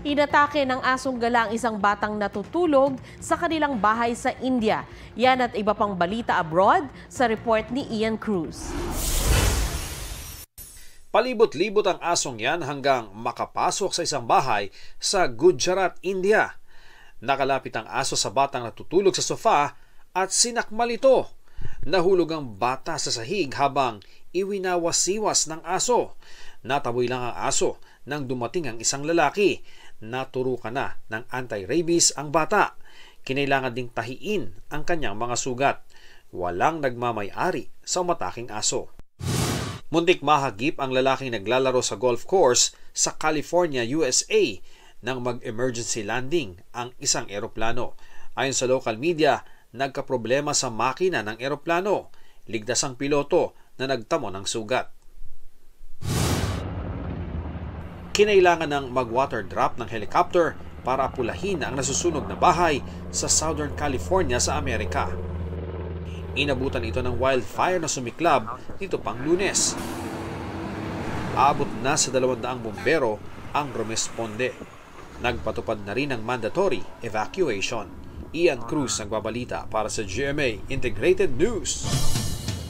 Inatake ng asong gala ang isang batang natutulog sa kanilang bahay sa India. Yan at iba pang balita abroad sa report ni Ian Cruz. Palibot-libot ang asong yan hanggang makapasok sa isang bahay sa Gujarat, India. Nakalapit ang aso sa batang natutulog sa sofa at sinakmal ito. Nahulog ang bata sa sahig habang iwinawasiwas ng aso. Nataboy lang ang aso nang dumating ang isang lalaki. Naturukan na ng anti-rabies ang bata. Kinailangan ding tahiin ang kanyang mga sugat. Walang nagmamay-ari sa umataking aso. Muntik mahagip ang lalaking naglalaro sa golf course sa California, USA nang mag-emergency landing ang isang eroplano. Ayon sa local media, nagkaproblema sa makina ng eroplano. Ligtas ang piloto na nagtamo ng sugat. Kinailangan ng mag-water drop ng helicopter para apulahin ang nasusunog na bahay sa Southern California sa Amerika. Inabutan ito ng wildfire na sumiklab dito pang Lunes. Aabot na sa 200 bumbero ang rumesponde. Nagpatupad na rin ng mandatory evacuation. Ian Cruz nagbabalita para sa GMA Integrated News.